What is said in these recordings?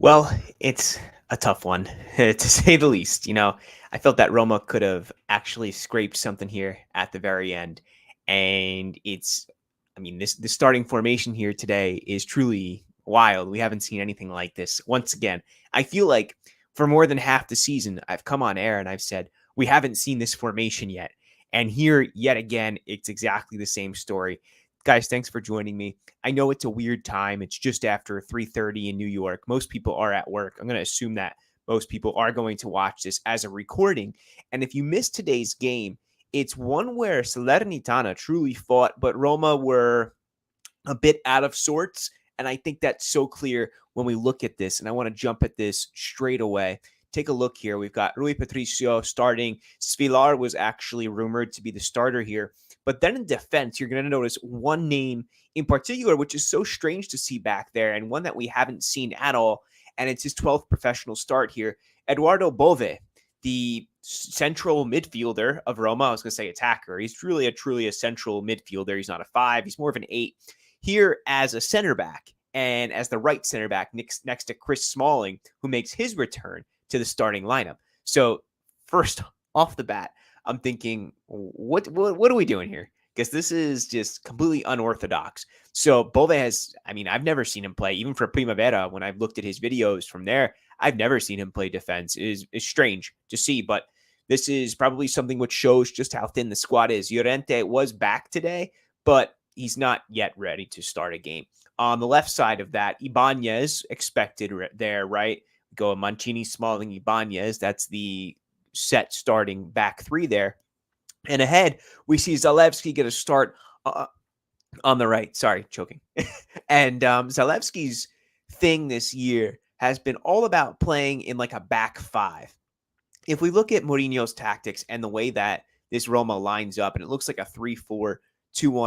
Well, it's a tough one to say the least. I felt that Roma could have actually scraped something here at the very end. And the starting formation here today is truly wild. We haven't seen anything like this. Once again, I feel like for more than half the season, I've come on air and I've said, we haven't seen this formation yet. And here, yet again, it's exactly the same story. Guys, thanks for joining me. I know it's a weird time. It's just after 3:30 in New York. Most people are at work. I'm going to assume that most people are going to watch this as a recording. And if you missed today's game, it's one where Salernitana truly fought, but Roma were a bit out of sorts. And I think that's so clear when we look at this. And I want to jump at this straight away. Take a look here. We've got Rui Patricio starting. Svilar was actually rumored to be the starter here. But then in defense, you're going to notice one name in particular, which is so strange to see back there and one that we haven't seen at all. And it's his 12th professional start here. Eduardo Bove, the central midfielder of Roma. I was going to say attacker. He's truly a central midfielder. He's not a 5. He's more of an 8. Here as a center back and as the right center back next to Chris Smalling, who makes his return to the starting lineup. So first off the bat, I'm thinking, what are we doing here? Because this is just completely unorthodox. So Bove I've never seen him play, even for Primavera. When I've looked at his videos from there, I've never seen him play defense. It is strange to see, but this is probably something which shows just how thin the squad is. Llorente was back today, but he's not yet ready to start a game. On the left side of that, Ibanez expected there, right? Go Mancini, Smalling, Ibanez. That's the set starting back three there. And ahead, we see Zalewski get a start on the right. Sorry, choking. And Zalewski's thing this year has been all about playing in like a back five. If we look at Mourinho's tactics and the way that this Roma lines up, and it looks like a 3-4-2-1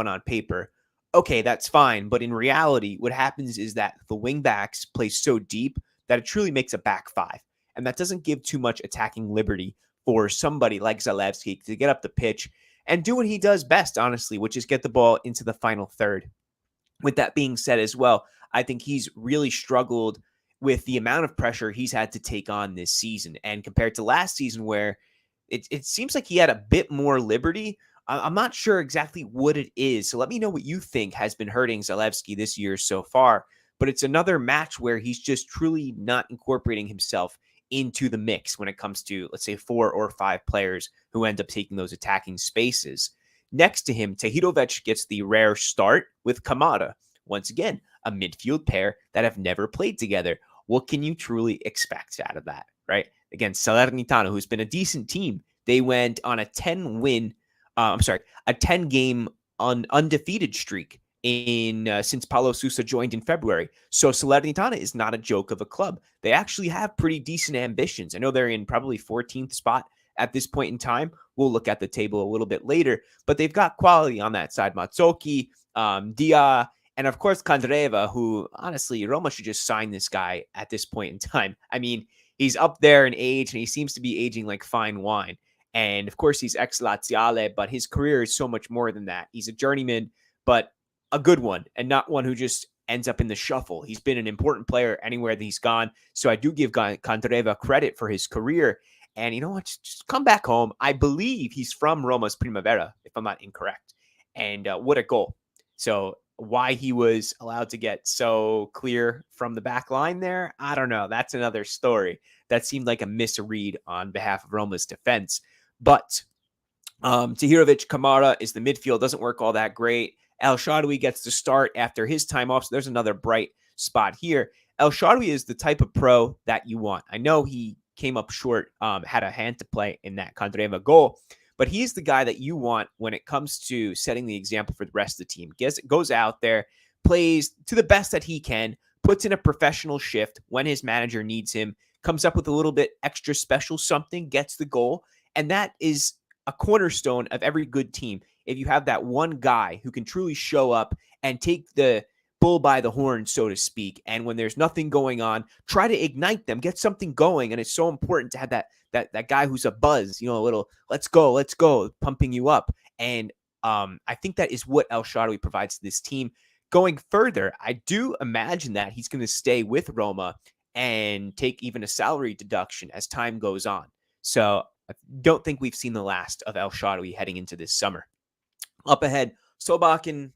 on paper, okay, that's fine. But in reality, what happens is that the wing backs play so deep that it truly makes a back five. And that doesn't give too much attacking liberty for somebody like Zalewski to get up the pitch and do what he does best, honestly, which is get the ball into the final third. With that being said as well, I think he's really struggled with the amount of pressure he's had to take on this season. And compared to last season where it seems like he had a bit more liberty, I'm not sure exactly what it is. So let me know what you think has been hurting Zalewski this year so far. But it's another match where he's just truly not incorporating himself into the mix when it comes to, let's say, 4 or 5 players who end up taking those attacking spaces. Next to him, Tahirovic gets the rare start with Kamada. Once again, a midfield pair that have never played together. What can you truly expect out of that, right? Against Salernitana, who's been a decent team. They went on a 10-game undefeated streak since Paulo Sousa joined in February. So Salernitana is not a joke of a club. They actually have pretty decent ambitions. I know they're in probably 14th spot at this point in time. We'll look at the table a little bit later, but they've got quality on that side. Mazzocchi, Dia, and of course Candreva, who honestly, Roma should just sign this guy at this point in time. I mean, he's up there in age and he seems to be aging like fine wine. And of course, he's ex-Laziale, but his career is so much more than that. He's a journeyman, but a good one, and not one who just ends up in the shuffle. He's been an important player anywhere that he's gone. So I do give Candreva credit for his career. And you know what? Just come back home. I believe he's from Roma's Primavera, if I'm not incorrect. And what a goal. So why he was allowed to get so clear from the back line there, I don't know. That's another story. That seemed like a misread on behalf of Roma's defense. But Tahirovic, Kamara is the midfield. Doesn't work all that great. El Shaarawy gets to start after his time off. So there's another bright spot here. El Shaarawy is the type of pro that you want. I know he came up short, had a hand to play in that Candreva goal, but he's the guy that you want when it comes to setting the example for the rest of the team. Goes out there, plays to the best that he can, puts in a professional shift when his manager needs him, comes up with a little bit extra special something, gets the goal. And that is a cornerstone of every good team. If you have that one guy who can truly show up and take the bull by the horn, so to speak, and when there's nothing going on, try to ignite them, get something going. And it's so important to have that guy who's a buzz, a little let's go, pumping you up. And I think that is what El Shaarawy provides to this team. Going further, I do imagine that he's going to stay with Roma and take even a salary deduction as time goes on. So I don't think we've seen the last of El Shaarawy heading into this summer. Up ahead, Solbakken.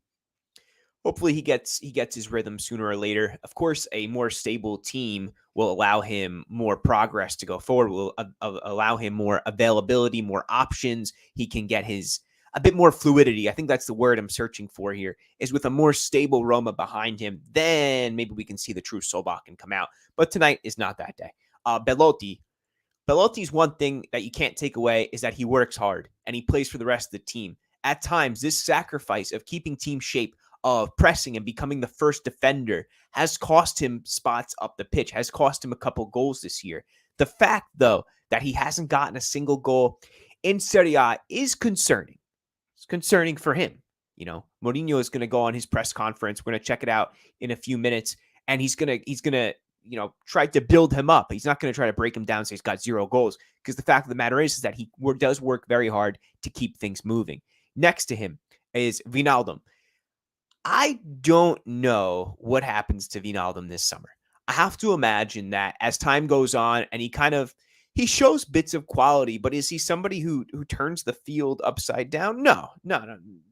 Hopefully he gets his rhythm sooner or later. Of course, a more stable team will allow him more progress to go forward, will allow him more availability, more options. He can get a bit more fluidity. I think that's the word I'm searching for here, is with a more stable Roma behind him, then maybe we can see the true Solbakken come out. But tonight is not that day. Belotti's one thing that you can't take away is that he works hard and he plays for the rest of the team. At times, this sacrifice of keeping team shape, of pressing and becoming the first defender, has cost him spots up the pitch, has cost him a couple goals this year. The fact, though, that he hasn't gotten a single goal in Serie A is concerning. It's concerning for him. You know, Mourinho is going to go on his press conference. We're going to check it out in a few minutes, and he's going to try to build him up. He's not going to try to break him down so he's got 0 goals, because the fact of the matter is that he does work very hard to keep things moving. Next to him is Wijnaldum. I don't know what happens to Wijnaldum this summer. I have to imagine that as time goes on and he shows bits of quality, but is he somebody who turns the field upside down? No,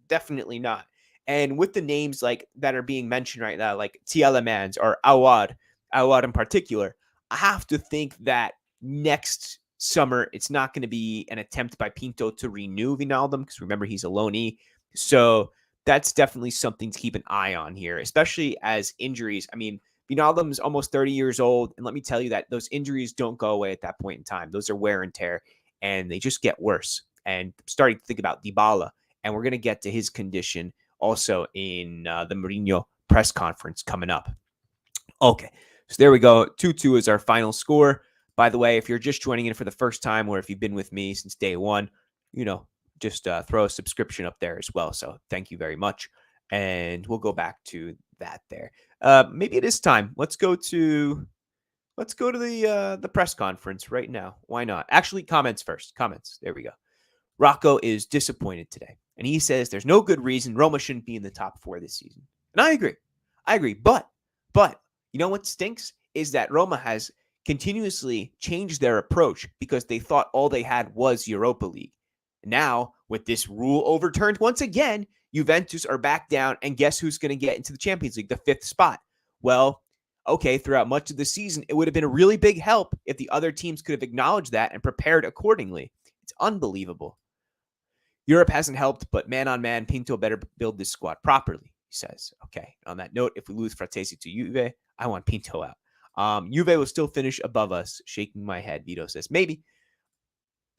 definitely not. And with the names like that are being mentioned right now, like Tielemans or Awad in particular, I have to think that next summer it's not going to be an attempt by Pinto to renew Wijnaldum, because remember, he's a loanee. So that's definitely something to keep an eye on here, especially as injuries. I mean, Wijnaldum's almost 30 years old, and let me tell you that those injuries don't go away at that point in time. Those are wear and tear, and they just get worse. And I'm starting to think about Dybala, and we're going to get to his condition also in the Mourinho press conference coming up. Okay, so there we go. 2-2 is our final score. By the way, if you're just joining in for the first time, or if you've been with me since day one, just throw a subscription up there as well. So thank you very much. And we'll go back to that there. Maybe it is time. Let's go to the press conference right now. Why not? Actually, comments first. Comments. There we go. Rocco is disappointed today. And he says there's no good reason Roma shouldn't be in the top 4 this season. And I agree. But you know what stinks is that Roma has continuously changed their approach because they thought all they had was Europa League. Now, with this rule overturned once again, Juventus are back down, and guess who's going to get into the Champions League, the 5th spot? Well, okay, throughout much of the season, it would have been a really big help if the other teams could have acknowledged that and prepared accordingly. It's unbelievable. Europe hasn't helped, but man on man, Pinto better build this squad properly, he says. Okay, on that note, if we lose Fratesi to Juve, I want Pinto out. Juve will still finish above us, shaking my head, Vito says. Maybe.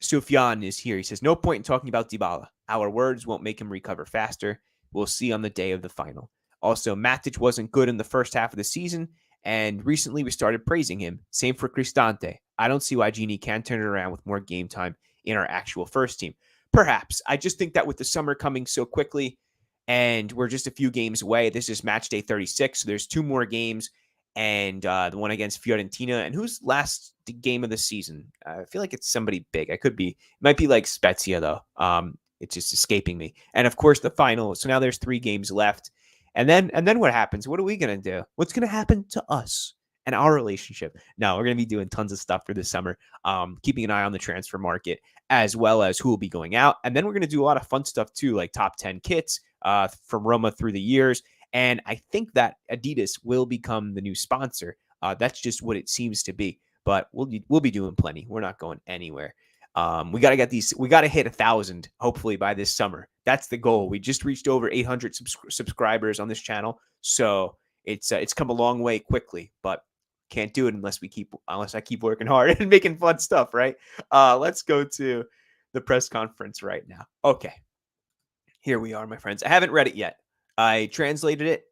Sufyan is here. He says, no point in talking about Dybala. Our words won't make him recover faster. We'll see on the day of the final. Also, Matic wasn't good in the first half of the season, and recently we started praising him. Same for Cristante. I don't see why Gini can't turn it around with more game time in our actual first team. Perhaps. I just think that with the summer coming so quickly, and we're just a few games away, this is match day 36, so there's 2 more games, and the one against Fiorentina. And who's last game of the season? I feel like it's somebody big. It might be like Spezia, though. It's just escaping me. And of course, the final. So now there's 3 games left. And then what happens? What are we going to do? What's going to happen to us and our relationship? No, we're going to be doing tons of stuff for this summer, keeping an eye on the transfer market, as well as who will be going out. And then we're going to do a lot of fun stuff too, like top 10 kits from Roma through the years. And I think that Adidas will become the new sponsor. That's just what it seems to be. But we'll be doing plenty. We're not going anywhere. We got to hit 1,000 hopefully by this summer. That's the goal. We just reached over 800 subscribers on this channel. So it's come a long way quickly, but can't do it unless I keep working hard and making fun stuff, right? Let's go to the press conference right now. Okay. Here we are, my friends. I haven't read it yet. I translated it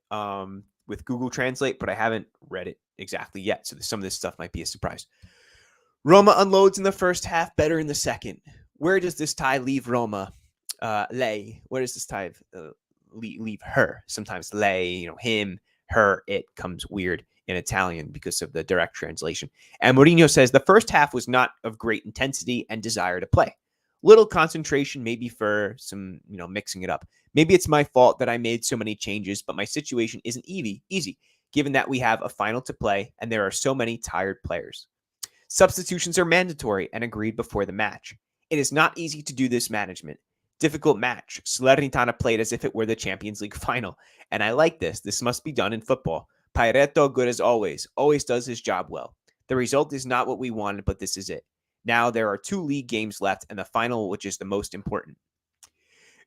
with Google Translate, but I haven't read it exactly yet. So some of this stuff might be a surprise. Roma unloads in the first half, better in the second. Where does this tie leave Roma? Lei. Where does this tie leave her? Sometimes lei, him, her, it comes weird in Italian because of the direct translation. And Mourinho says the first half was not of great intensity and desire to play. Little concentration, maybe for some, mixing it up. Maybe it's my fault that I made so many changes, but my situation isn't easy. given that we have a final to play and there are so many tired players. Substitutions are mandatory and agreed before the match. It is not easy to do this management. Difficult match. Salernitana played as if it were the Champions League final. And I like this. This must be done in football. Pareto, good as always does his job well. The result is not what we wanted, but this is it. Now there are 2 league games left and the final, which is the most important.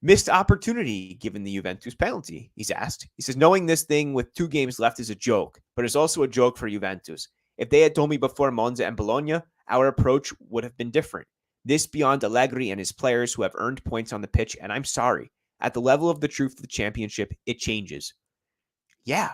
Missed opportunity given the Juventus penalty, he's asked. He says, knowing this thing with 2 games left is a joke, but it's also a joke for Juventus. If they had told me before Monza and Bologna, our approach would have been different. This beyond Allegri and his players who have earned points on the pitch, and I'm sorry. At the level of the truth of the championship, it changes. Yeah,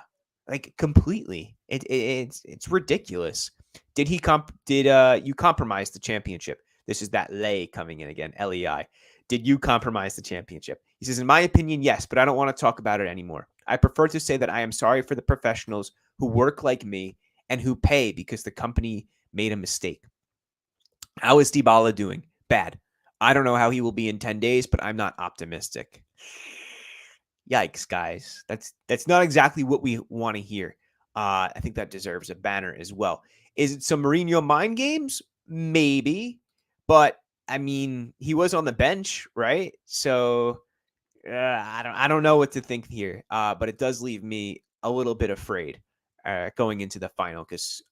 like completely. It's ridiculous. Did you compromise the championship? This is that lay coming in again, LEI. Did you compromise the championship? He says, in my opinion, yes, but I don't want to talk about it anymore. I prefer to say that I am sorry for the professionals who work like me and who pay because the company made a mistake. How is Dybala doing? Bad. I don't know how he will be in 10 days, but I'm not optimistic. Yikes, guys. That's not exactly what we want to hear. I think that deserves a banner as well. Is it some Mourinho mind games? Maybe. But, I mean, he was on the bench, right? So, I don't know what to think here. But it does leave me a little bit afraid going into the final because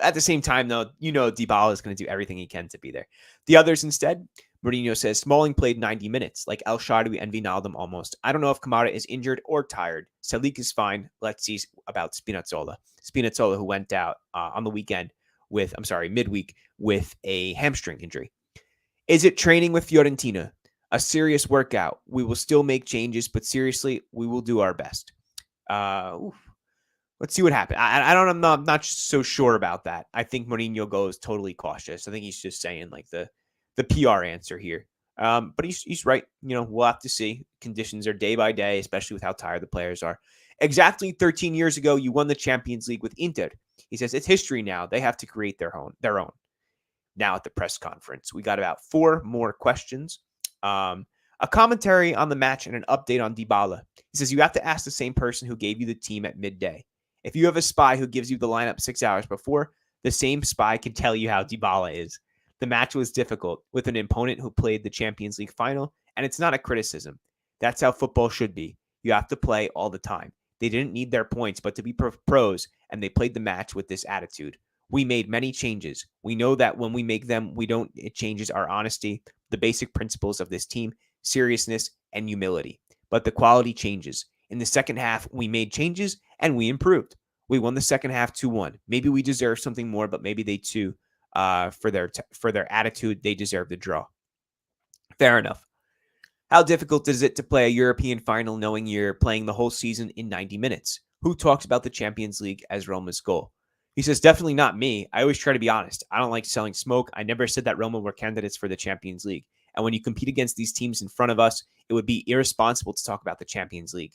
at the same time, though, Dybala is going to do everything he can to be there. The others instead, Mourinho says Smalling played 90 minutes, like El Shaarawy and Wijnaldum almost. I don't know if Kamara is injured or tired. Salik is fine. Let's see about Spinazzola. Spinazzola, who went out on the midweek with a hamstring injury. Is it training with Fiorentina? A serious workout. We will still make changes, but seriously, we will do our best. Let's see what happens. I'm not so sure about that. I think Mourinho goes totally cautious. I think he's just saying like the PR answer here. But he's right. We'll have to see. Conditions are day by day, especially with how tired the players are. Exactly 13 years ago, you won the Champions League with Inter. He says it's history now. They have to create their own. Now at the press conference, we got about 4 more questions. A commentary on the match and an update on Dybala. He says you have to ask the same person who gave you the team at midday. If you have a spy who gives you the lineup 6 hours before, the same spy can tell you how Dybala is. The match was difficult with an opponent who played the Champions League final, and it's not a criticism. That's how football should be. You have to play all the time. They didn't need their points, but to be pros, and they played the match with this attitude. We made many changes. We know that when we make them, it changes our honesty, the basic principles of this team, seriousness, and humility. But the quality changes. In the second half, we made changes, and we improved. We won the second half 2-1. Maybe we deserve something more, but maybe they too, for their attitude, they deserve the draw. Fair enough. How difficult is it to play a European final knowing you're playing the whole season in 90 minutes? Who talks about the Champions League as Roma's goal? He says, definitely not me. I always try to be honest. I don't like selling smoke. I never said that Roma were candidates for the Champions League. And when you compete against these teams in front of us, it would be irresponsible to talk about the Champions League.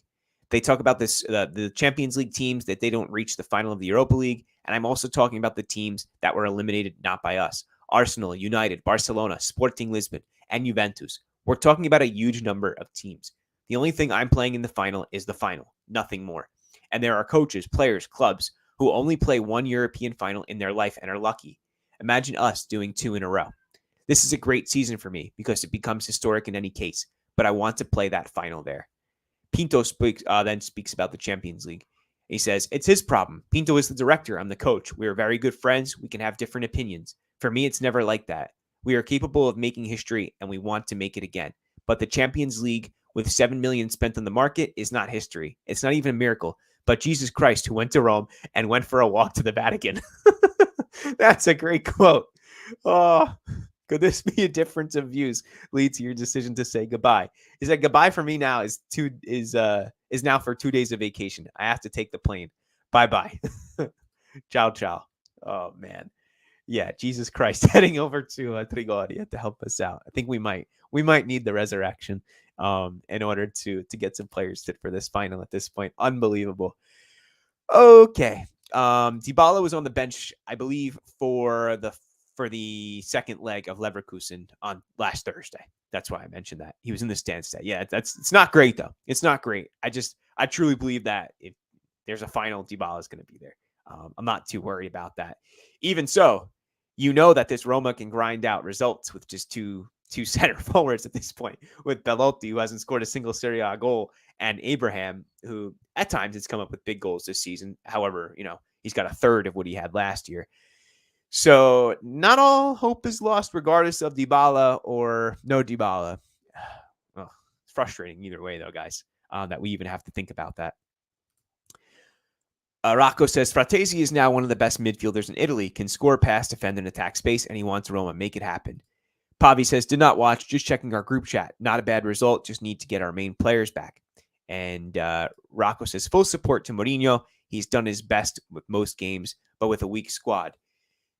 They talk about the Champions League teams that they don't reach the final of the Europa League. And I'm also talking about the teams that were eliminated not by us. Arsenal, United, Barcelona, Sporting Lisbon, and Juventus. We're talking about a huge number of teams. The only thing I'm playing in the final is the final, nothing more. And there are coaches, players, clubs who only play one European final in their life and are lucky. Imagine us doing 2 in a row. This is a great season for me because it becomes historic in any case, but I want to play that final there. Pinto then speaks about the Champions League. He says, it's his problem. Pinto is the director. I'm the coach. We are very good friends. We can have different opinions. For me, it's never like that. We are capable of making history, and we want to make it again. But the Champions League, with $7 million spent on the market, is not history. It's not even a miracle. But Jesus Christ, who went to Rome and went for a walk to the Vatican. That's a great quote. Oh, could this be a difference of views lead to your decision to say goodbye? Is that goodbye for me now is now for 2 days of vacation. I have to take the plane. Bye-bye. Ciao, ciao. Oh, man. Yeah, Jesus Christ, heading over to Trigoria to help us out. I think we might need the resurrection in order to get some players fit for this final at this point. Unbelievable. Okay. Dybala was on the bench, I believe, for the second leg of Leverkusen on last Thursday. That's why I mentioned that. He was in the stands today. Yeah, it's not great though. It's not great. I truly believe that if there's a final, Dybala is going to be there. I'm not too worried about that. Even so, you know that this Roma can grind out results with just two center forwards at this point, with Belotti, who hasn't scored a single Serie A goal, and Abraham, who at times has come up with big goals this season. However, he's got a third of what he had last year. So not all hope is lost, regardless of Dybala or no Dybala. Well, it's frustrating either way, though, guys, that we even have to think about that. Rocco says, Fratesi is now one of the best midfielders in Italy, can score, pass, defend, and attack space, and he wants Roma. Make it happen. Pavi says, did not watch, just checking our group chat. Not a bad result, just need to get our main players back. And Rocco says, full support to Mourinho. He's done his best with most games, but with a weak squad.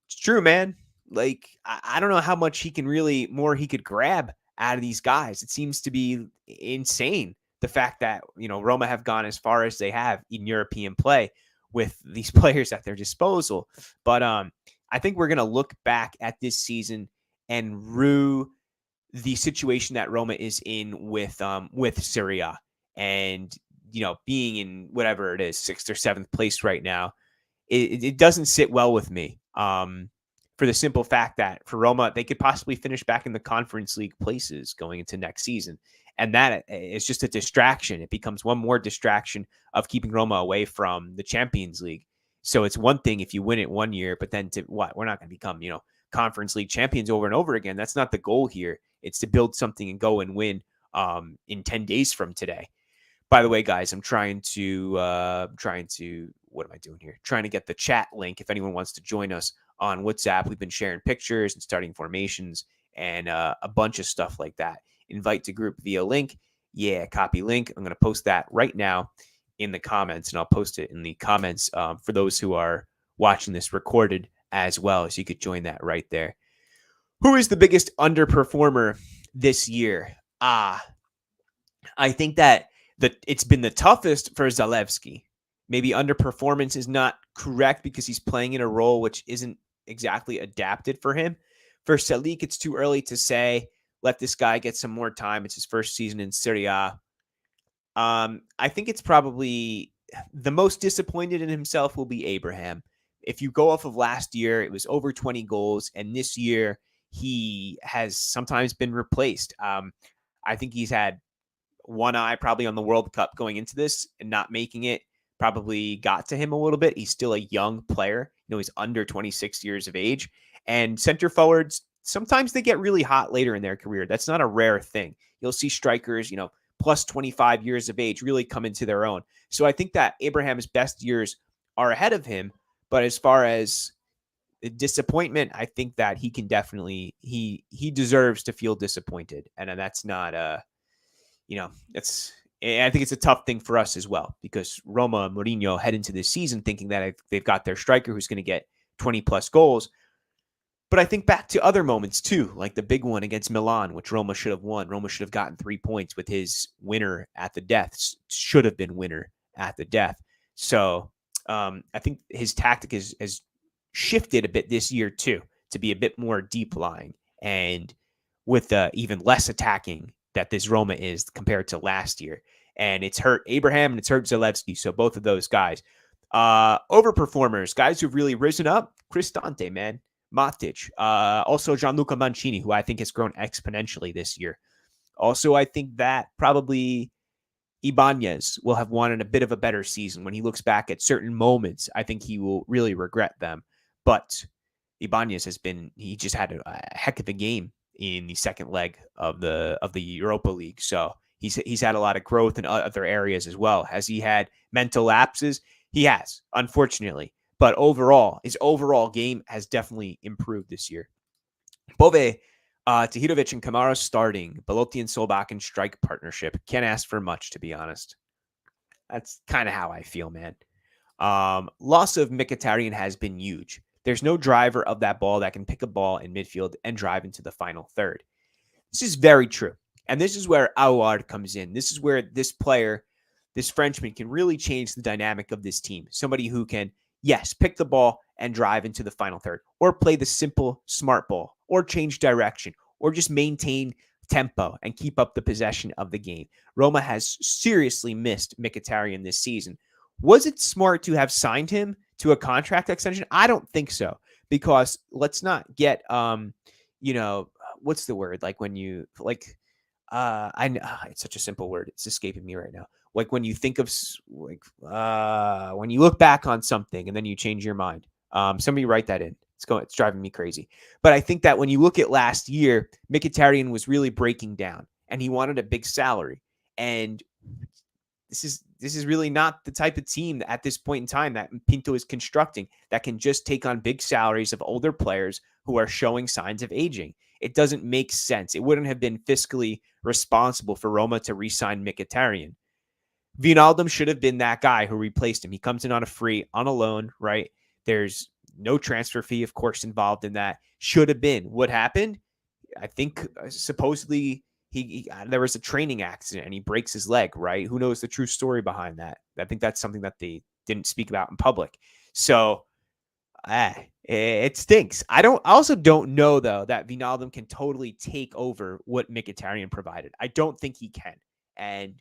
It's true, man. Like, I don't know how much he could grab out of these guys. It seems to be insane, the fact that, Roma have gone as far as they have in European play with these players at their disposal. But I think we're going to look back at this season and rue the situation that Roma is in with Serie A, and being in whatever it is, 6th or 7th place right now. It doesn't sit well with me. For the simple fact that for Roma, they could possibly finish back in the Conference League places going into next season. And that is just a distraction. It becomes one more distraction of keeping Roma away from the Champions League. So it's one thing if you win it one year, but then we're not going to become, Conference League champions over and over again. That's not the goal here. It's to build something and go and win in 10 days from today. By the way, guys, I'm trying to what am I doing here? Trying to get the chat link if anyone wants to join us on WhatsApp. We've been sharing pictures and starting formations and a bunch of stuff like that. Invite to group via link. Yeah, copy link. I'm going to post that right now in the comments, and I'll post it in the comments for those who are watching this recorded as well, so you could join that right there. Who is the biggest underperformer this year? I think that it's been the toughest for Zalewski. Maybe underperformance is not correct because he's playing in a role which isn't exactly adapted for him. For Salik, it's too early to say. Let this guy get some more time. It's his first season in Serie A. I think it's probably the most disappointed in himself will be Abraham. If you go off of last year, it was over 20 goals, and this year he has sometimes been replaced. I think he's had one eye probably on the World Cup going into this, and not making it probably got to him a little bit. He's still a young player. He's under 26 years of age. And center forwards, sometimes they get really hot later in their career. That's not a rare thing. You'll see strikers, plus 25 years of age really come into their own. So I think that Abraham's best years are ahead of him. But as far as disappointment, I think that he can definitely, he deserves to feel disappointed. And that's not, I think it's a tough thing for us as well, because Roma and Mourinho head into this season thinking that they've got their striker who's going to get 20 plus goals. But I think back to other moments too, like the big one against Milan, which Roma should have won. Roma should have gotten 3 points with his winner at the death. Should have been winner at the death. So I think his tactic has shifted a bit this year too, to be a bit more deep lying and with even less attacking that this Roma is compared to last year. And it's hurt Abraham and it's hurt Zalewski. So both of those guys. Overperformers, guys who've really risen up. Cristante, man. Matic. Also Gianluca Mancini, who I think has grown exponentially this year. Also, I think that probably Ibanez will have wanted a bit of a better season. When he looks back at certain moments, I think he will really regret them. But Ibanez he just had a heck of a game in the second leg of the Europa League. So he's had a lot of growth in other areas as well. Has he had mental lapses? He has, unfortunately. But overall, his overall game has definitely improved this year. Bove, Tahirovic and Kamara starting. Belotti and Solbach in strike partnership. Can't ask for much, to be honest. That's kind of how I feel, man. Loss of Mkhitaryan has been huge. There's no driver of that ball that can pick a ball in midfield and drive into the final third. This is very true. And this is where Aouar comes in. This is where this player, this Frenchman, can really change the dynamic of this team. Somebody who can, yes, pick the ball and drive into the final third, or play the simple, smart ball, or change direction, or just maintain tempo and keep up the possession of the game. Roma has seriously missed Mkhitaryan this season. Was it smart to have signed him to a contract extension? I don't think so, because let's not get what's the word? Like when you it's such a simple word. It's escaping me right now. Like when you think of when you look back on something and then you change your mind. Somebody write that in. It's driving me crazy. But I think that when you look at last year, Mkhitaryan was really breaking down and he wanted a big salary. And this is really not the type of team that at this point in time that Pinto is constructing that can just take on big salaries of older players who are showing signs of aging. It doesn't make sense. It wouldn't have been fiscally responsible for Roma to re-sign Mkhitaryan. Wijnaldum should have been that guy who replaced him. He comes in on a free, on a loan, right? There's no transfer fee, of course, involved in that. Should have been. What happened? I think supposedly there was a training accident and he breaks his leg, right? Who knows the true story behind that? I think that's something that they didn't speak about in public. So it stinks. I also don't know, though, that Wijnaldum can totally take over what Mkhitaryan provided. I don't think he can. And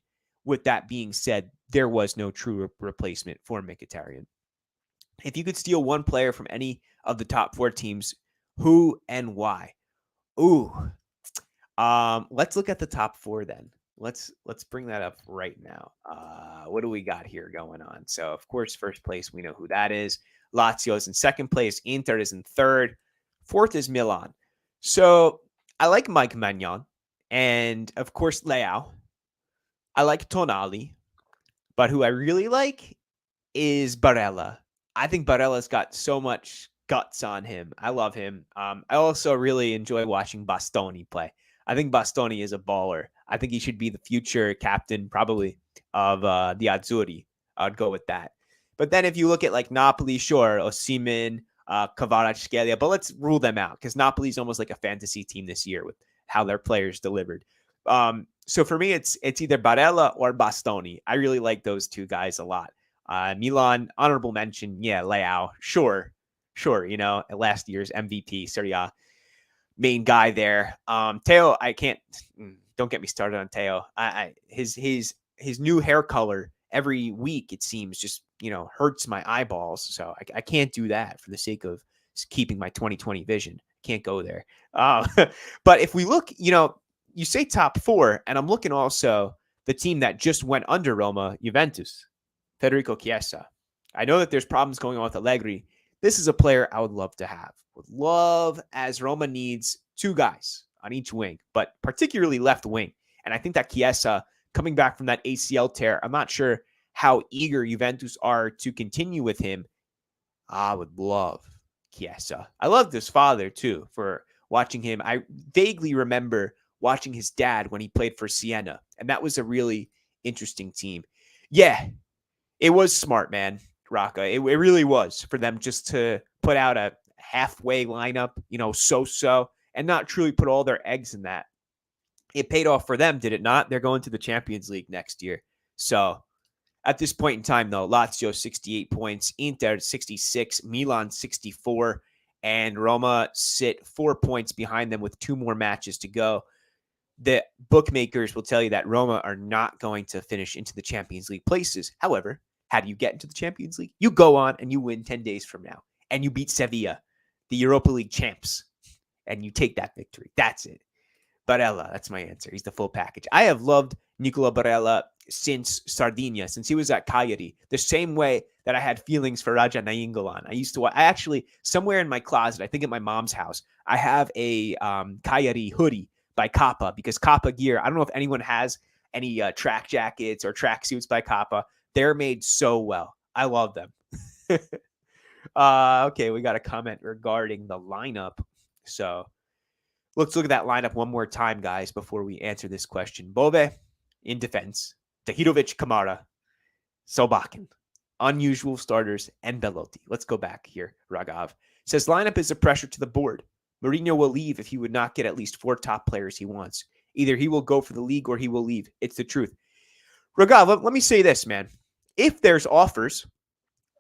with that being said, there was no true replacement for Mkhitaryan. If you could steal one player from any of the top 4 teams, who and why? Ooh. Let's look at the top 4 then. Let's bring that up right now. What do we got here going on? So, of course, first place, we know who that is. Lazio is in second place. Inter is in third. Fourth is Milan. So, I like Mike Maignan. And, of course, Leao. I like Tonali. But who I really like is Barella. I think Barella's got so much guts on him. I love him. I also really enjoy watching Bastoni play. I think Bastoni is a baller. I think he should be the future captain, probably, of the Azzurri. I'd go with that. But then if you look at like Napoli, sure, Osimhen, Kvaratskhelia, but let's rule them out because Napoli's almost like a fantasy team this year with how their players delivered. So for me, it's either Barella or Bastoni. I really like those two guys a lot. Milan, honorable mention, yeah, Leao, sure, last year's MVP, Serie A main guy there. Teo, don't get me started on Teo. His new hair color every week, it seems, just hurts my eyeballs. So I can't do that for the sake of keeping my 2020 vision. Can't go there. But if we look, you say top 4, and I'm looking also the team that just went under Roma, Juventus, Federico Chiesa. I know that there's problems going on with Allegri. This is a player I would love to have. Would love, as Roma needs 2 guys on each wing, but particularly left wing. And I think that Chiesa, coming back from that ACL tear, I'm not sure how eager Juventus are to continue with him. I would love Chiesa. I loved his father, too, for watching him. I vaguely remember watching his dad when he played for Siena, and that was a really interesting team. Yeah, it was smart, man, Raka. It really was for them just to put out a halfway lineup, so-so, and not truly put all their eggs in that. It paid off for them, did it not? They're going to the Champions League next year. So at this point in time, though, Lazio 68 points, Inter 66, Milan 64, and Roma sit 4 points behind them with 2 more matches to go. The bookmakers will tell you that Roma are not going to finish into the Champions League places. However, how do you get into the Champions League? You go on and you win 10 days from now, and you beat Sevilla, the Europa League champs, and you take that victory. That's it. Barella, that's my answer. He's the full package. I have loved Nikola Barella since Sardinia, since he was at Cagliari, the same way that I had feelings for Raja Nainggolan. I actually, somewhere in my closet, I think at my mom's house, I have a Cagliari hoodie by Kappa, because Kappa gear, I don't know if anyone has any track jackets or track suits by Kappa. They're made so well. I love them. Okay, we got a comment regarding the lineup. So let's look at that lineup one more time, guys, before we answer this question. Bove in defense, Tahirovic, Kamara, Sobakin, unusual starters, and Belotti. Let's go back here. Ragav says lineup is a pressure to the board. Mourinho will leave if he would not get at least 4 top players he wants. Either he will go for the league or he will leave. It's the truth. Ragav, let me say this, man. If there's offers,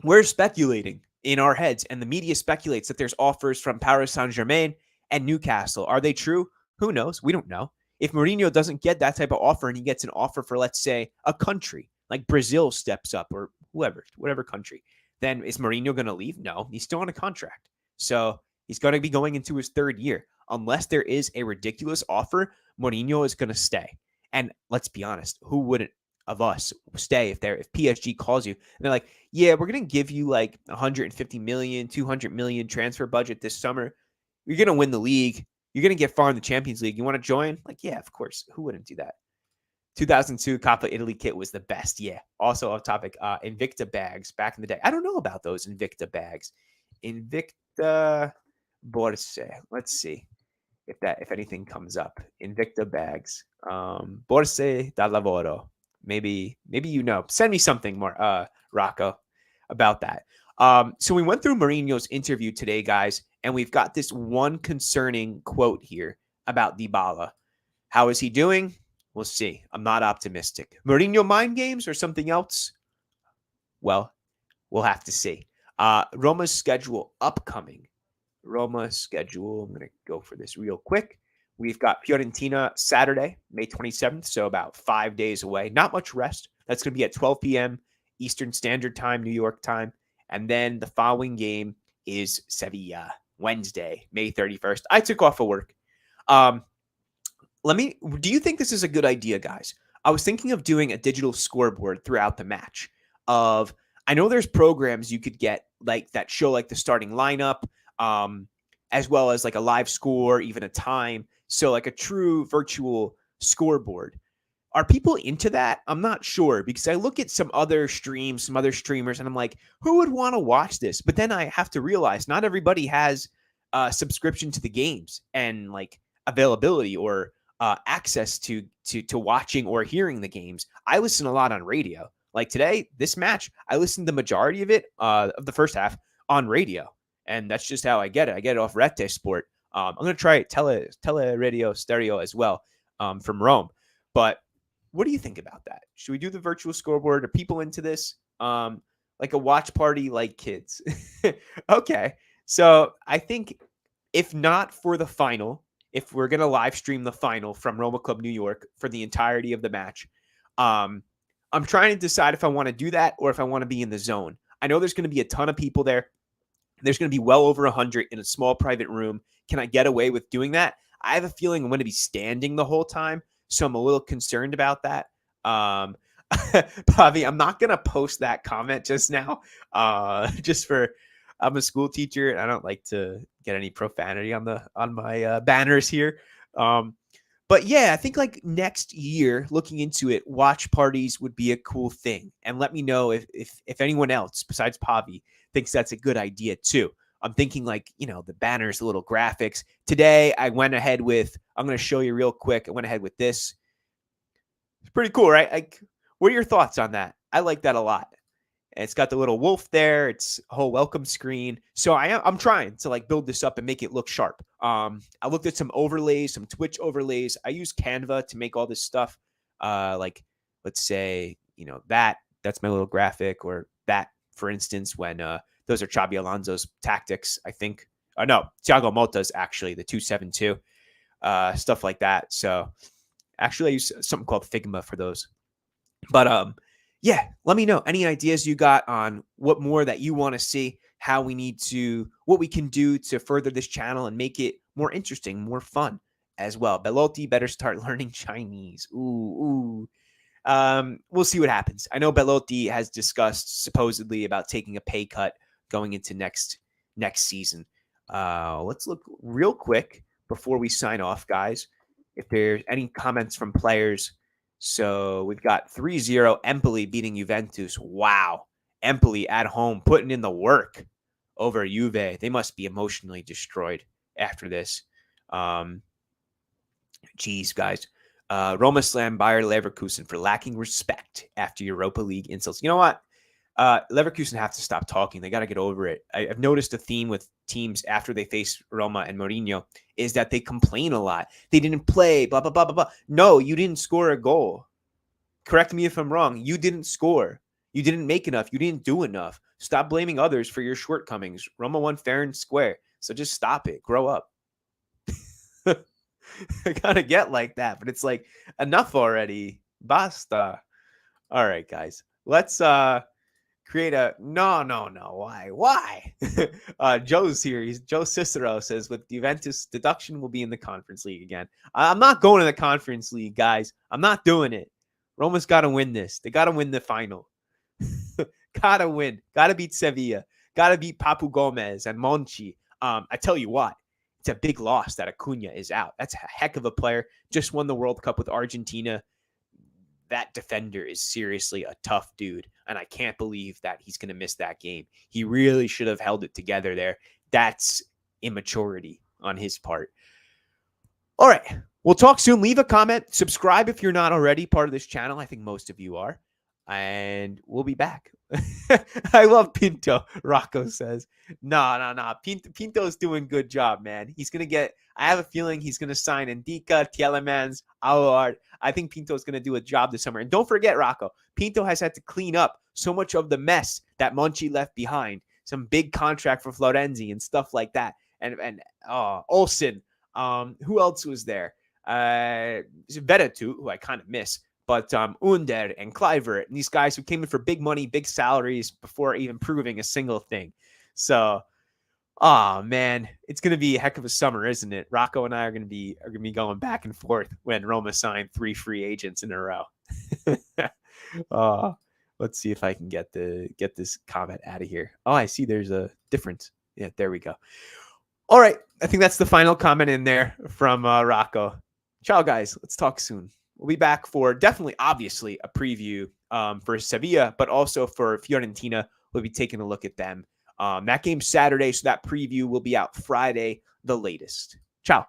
we're speculating in our heads, and the media speculates that there's offers from Paris Saint-Germain and Newcastle. Are they true? Who knows? We don't know. If Mourinho doesn't get that type of offer and he gets an offer for, let's say, a country, like Brazil steps up or whatever country. Then is Mourinho going to leave? No, he's still on a contract. So he's going to be going into his third year. Unless there is a ridiculous offer, Mourinho is going to stay. And let's be honest, who wouldn't of us stay if PSG calls you and they're like, yeah, we're going to give you like 150 million, 200 million transfer budget this summer. You're going to win the league. You're going to get far in the Champions League. You want to join? Like, yeah, of course. Who wouldn't do that? 2002 Coppa Italy kit was the best. Yeah. Also off topic, Invicta bags back in the day. I don't know about those Invicta bags. Invicta Borse. Let's see if anything comes up. Invicta bags. Borse da lavoro. Maybe you know. Send me something more, Rocco, about that. So we went through Mourinho's interview today, guys, and we've got this one concerning quote here about Dybala. How is he doing? We'll see. I'm not optimistic. Mourinho mind games or something else? Well, we'll have to see. Roma's schedule upcoming. Roma schedule. I'm going to go for this real quick. We've got Fiorentina Saturday, May 27th, so about 5 days away. Not much rest. That's going to be at 12 p.m. Eastern Standard Time, New York time. And then the following game is Sevilla, Wednesday, May 31st. I took off of work. Do you think this is a good idea, guys? I was thinking of doing a digital scoreboard throughout the match I know there's programs you could get like that show like the starting lineup, as well as like a live score, even a time. So like a true virtual scoreboard. Are people into that? I'm not sure because I look at some other streams, some other streamers, and I'm like, who would want to watch this? But then I have to realize not everybody has a subscription to the games and like availability or access to watching or hearing the games. I listen a lot on radio. Like today, this match, I listened the majority of it, of the first half, on radio. And that's just how I get it. I get it off Rete Sport. I'm going to try tele radio stereo as well from Rome. But what do you think about that? Should we do the virtual scoreboard? Are people into this? Like a watch party like kids? Okay. So I think if not for the final, if we're going to live stream the final from Roma Club New York for the entirety of the match, I'm trying to decide if I want to do that or if I want to be in the zone. I know there's going to be a ton of people there. There's going to be well over 100 in a small private room. Can I get away with doing that? I have a feeling I'm going to be standing the whole time, so I'm a little concerned about that. Bobby, I'm not going to post that comment just now, just for I'm a school teacher and I don't like to get any profanity on my banners here. But yeah, I think like next year, looking into it, watch parties would be a cool thing. And let me know if anyone else besides Pavi thinks that's a good idea too. I'm thinking like, the banners, the little graphics. Today, I went ahead with, I'm going to show you real quick. I went ahead with this. It's pretty cool, right? Like, what are your thoughts on that? I like that a lot. And it's got the little wolf there. It's a whole welcome screen. So I'm trying to like build this up and make it look sharp. I looked at some overlays, some Twitch overlays. I use Canva to make all this stuff. Like, let's say, that's my little graphic, or that, for instance, when those are Xabi Alonso's tactics, I think. No, Thiago Motta's actually the 272, stuff like that. So actually I use something called Figma for those. But yeah, let me know any ideas you got on what more that you want to see, what we can do to further this channel and make it more interesting, more fun as well. Belotti better start learning Chinese. Ooh. We'll see what happens. I know Belotti has discussed supposedly about taking a pay cut going into next season. Let's look real quick before we sign off, guys, if there's any comments from players. So we've got 3-0 Empoli beating Juventus. Wow. Empoli at home putting in the work over Juve. They must be emotionally destroyed after this. Geez, guys. Roma slam Bayer Leverkusen for lacking respect after Europa League insults. You know what? Leverkusen have to stop talking. They got to get over it. I've noticed a theme with teams after they face Roma and Mourinho is that they complain a lot. They didn't play, blah, blah, blah, blah, blah. No, you didn't score a goal. Correct me if I'm wrong. You didn't score. You didn't make enough. You didn't do enough. Stop blaming others for your shortcomings. Roma won fair and square. So just stop it. Grow up. I gotta get like that, but it's like enough already. Basta. All right, guys. Let's create a no. Why? Joe's here. Joe Cicero says with Juventus, deduction will be in the Conference League again. I'm not going to the Conference League, guys. I'm not doing it. Roma's got to win this. They got to win the final. Gotta win. Gotta beat Sevilla. Gotta beat Papu Gomez and Monchi. I tell you what, it's a big loss that Acuna is out. That's a heck of a player. Just won the World Cup with Argentina. That defender is seriously a tough dude, and I can't believe that he's going to miss that game. He really should have held it together there. That's immaturity on his part. All right, we'll talk soon. Leave a comment. Subscribe if you're not already part of this channel. I think most of you are. And we'll be back. I love Pinto, Rocco says. No. Pinto's doing good job, man. He's going to get, I have a feeling he's going to sign Invicta, Tielemans, Aouar. I think Pinto's going to do a job this summer. And don't forget, Rocco, Pinto has had to clean up so much of the mess that Monchi left behind. Some big contract for Florenzi and stuff like that. And Olsen. Who else was there? Veretout, who I kind of miss. But Under and Kluivert and these guys who came in for big money, big salaries before even proving a single thing. So, man, it's going to be a heck of a summer, isn't it? Rocco and I are going to be going back and forth when Roma signed 3 free agents in a row. Let's see if I can get this comment out of here. Oh, I see there's a difference. Yeah, there we go. All right, I think that's the final comment in there from Rocco. Ciao, guys. Let's talk soon. We'll be back for definitely, obviously, a preview for Sevilla, but also for Fiorentina. We'll be taking a look at them. That game's Saturday, so that preview will be out Friday, the latest. Ciao.